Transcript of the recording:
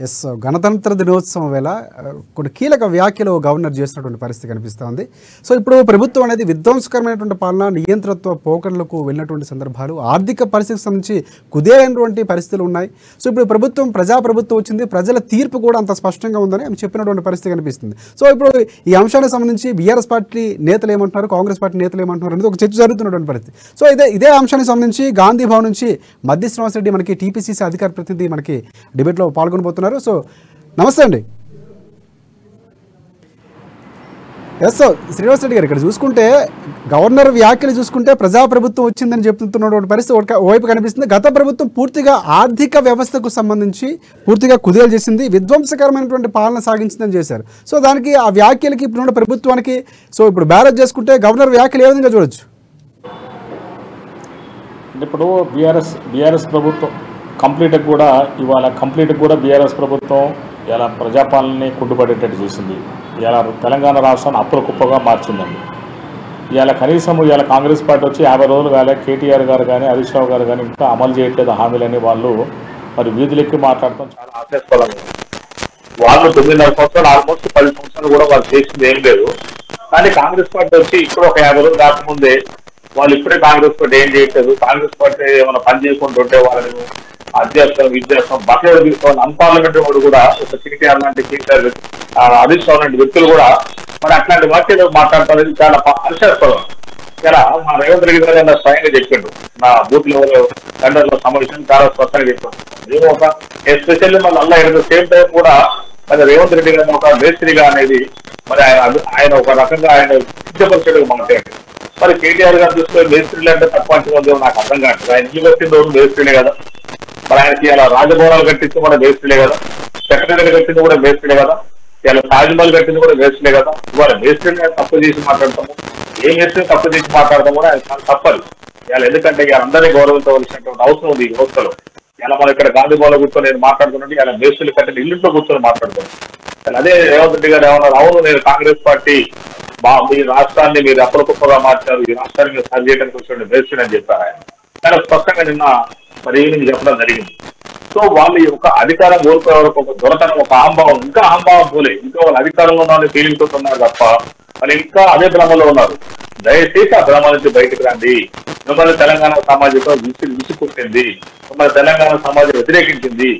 Yes గణతంత్ర దినోత్సవం వేళ కొన్ని కీలక వ్యాఖ్యలు గవర్నర్ చేసినటువంటి పరిస్థితి కనిపిస్తోంది. సో ఇప్పుడు ప్రభుత్వం అనేది విధ్వంసకరమైనటువంటి పాలన నియంత్రణత్వ పోకడలకు వెళ్ళినటువంటి సందర్భాలు, ఆర్థిక పరిస్థితికి సంబంధించి కుదేలైనటువంటి పరిస్థితులు ఉన్నాయి. సో ఇప్పుడు ప్రభుత్వం ప్రజాప్రభుత్వం వచ్చింది, ప్రజల తీర్పు కూడా అంత స్పష్టంగా ఉందని ఆమె చెప్పినటువంటి పరిస్థితి కనిపిస్తుంది. సో ఇప్పుడు ఈ అంశానికి సంబంధించి బీఆర్ఎస్ పార్టీ నేతలు ఏమంటున్నారు, కాంగ్రెస్ పార్టీ నేతలు ఏమంటున్నారు అనేది ఒక చర్చ జరుగుతున్నటువంటి పరిస్థితి. సో ఇదే అంశానికి సంబంధించి గాంధీ భవన్ నుంచి మద్ది శ్రీనివాస్ రెడ్డి మనకి టీపీసీసీ అధికార ప్రతినిధి మనకి డిబేట్లో పాల్గొనబోతున్నారు. సో నమస్తే అండి. ఎస్ శ్రీనివాస్ రెడ్డి గారు, ఇక్కడ చూసుకుంటే గవర్నర్ వ్యాఖ్యలు చూసుకుంటే ప్రజాప్రభుత్వం వచ్చిందని చెప్తున్నటువంటి పరిస్థితి ఓవైపు కనిపిస్తుంది. గత ప్రభుత్వం పూర్తిగా ఆర్థిక వ్యవస్థకు సంబంధించి పూర్తిగా కుదేలు చేసింది, విధ్వంసకరమైనటువంటి పాలన సాగించిందని చేశారు. సో దానికి ఆ వ్యాఖ్యలకి ఇప్పుడున్న ప్రభుత్వానికి సో ఇప్పుడు బ్యారేజ్ చేసుకుంటే గవర్నర్ వ్యాఖ్యలు ఏ విధంగా చూడొచ్చు? ఇప్పుడు బీఆర్ఎస్ ప్రభుత్వం కంప్లీట్గా కూడా బీఆర్ఎస్ ప్రభుత్వం ఇలా ప్రజాపాలనని కుంటుపడేటట్టు చేసింది. ఇలా తెలంగాణ రాష్ట్రాన్ని అప్పుల కుప్పగా మార్చిందండి. ఇవాళ కనీసం ఇవాళ కాంగ్రెస్ పార్టీ వచ్చి 50 రోజులు కాలే, కేటీఆర్ గారు కానీ హరీష్ రావు గారు కానీ ఇంకా అమలు చేయట్లేదు హామీలని వాళ్ళు మరి వీధులెక్కి మాట్లాడటం చాలా ఆశ్చర్యపరంగా. వాళ్ళు 9.5 సంవత్సరాలు ఆల్మోస్ట్ 10 సంవత్సరాలు కూడా వాళ్ళు చేసింది ఏం లేదు. కానీ కాంగ్రెస్ పార్టీ వచ్చి ఇప్పుడు ఒక 50 రోజులు కాకముందే వాళ్ళు ఇప్పుడే కాంగ్రెస్ పార్టీ ఏం చేయట్లేదు, కాంగ్రెస్ పార్టీ ఏమైనా పని చేసుకుంటుంటే వాళ్ళని అధ్యక్షం విద్యాసం బట్టలు తీసుకోవాలి అన్పార్లమెంటరీ వాడు కూడా ఒక కేటీఆర్ లాంటి కేటీఆర్ హరీష్ రావు లాంటి వ్యక్తులు కూడా మరి అట్లాంటి వాక్యాలు మాట్లాడతారని చాలా ఆశ్చర్యపరం. ఇలా మా రేవంత్ రెడ్డి గారు నా స్వయంగా చెప్పాడు, నా బూత్ లెవెల్ టెండర్ల సమావేశం చాలా స్పష్టంగా చెప్పాడు. నేను ఒక ఎస్పెషల్లీ మళ్ళీ అలా సేమ్ టైం కూడా మరి రేవంత్ రెడ్డి గారిని ఒక మేస్త్రిగా అనేది మరి ఆయన ఒక రకంగా ఆయన కించపరిచేట్టుగా మాట్లాడాడు. మరి కేటీఆర్ గారు చూసుకునే మేస్త్రీలు అంటే తక్కువ అంచనా నాకు అర్థం కాదు. ఆయన ఇల్లు కట్టిన రోజు మేస్త్రీలే కదా, మరి ఆయనకి ఇలా రాజభవనాలు కట్టించి కూడా మేస్త్రీలే కదా, సెక్రటరీ కట్టింది కూడా మేస్త్రీలే కదా, ఇలా తాజ్మహల్ కట్టింది కూడా మేస్త్రీలే కదా. ఇవాళ మేస్త్రీని తప్పు చేసి మాట్లాడతాము, ఏ మేస్త్రిని తప్పు చేసి మాట్లాడతాం కూడా ఆయన తప్పదు. ఇలా ఎందుకంటే ఇలా అందరినీ గౌరవించవలసినటువంటి అవసరం ఉంది ఈ వ్యవస్థలో. ఇలా మనం ఇక్కడ గాంధీ భవన్లో కూర్చొని నేను మాట్లాడుతున్నట్టు ఇలా మేస్త్రీలు కట్టిన ఇల్లుంట్లో కూర్చొని మాట్లాడుతున్నాను. అదే రేవంత్ రెడ్డి గారు ఏమన్నారు, అవును నేను కాంగ్రెస్ పార్టీ మీ రాష్ట్రాన్ని మీరు అప్పుల కుప్పగా మార్చారు, ఈ రాష్ట్రాన్ని మీరు సరి చేయడానికి కూర్చొని మేస్త్రీని అని చెప్పారు ఆయన. చాలా స్పష్టంగా నిన్న మరి ఈవినింగ్ చెప్పడం జరిగింది. సో వాళ్ళు ఒక అధికారం కోల్పోయే వరకు ఒక దొరతనం, ఒక ఆంభావం, ఇంకా ఆంభావం పోలే, ఇంకా వాళ్ళు అధికారంలో ఉన్న ఫీలింగ్ తో ఉన్నారు తప్ప వాళ్ళు ఇంకా అదే భ్రమంలో ఉన్నారు. దయచేసి ఆ భ్రమ నుంచి బయటకు రండి. మిమ్మల్ని తెలంగాణ సమాజంతో విసుకొట్టింది, మిమ్మల్ని తెలంగాణ సమాజం వ్యతిరేకించింది,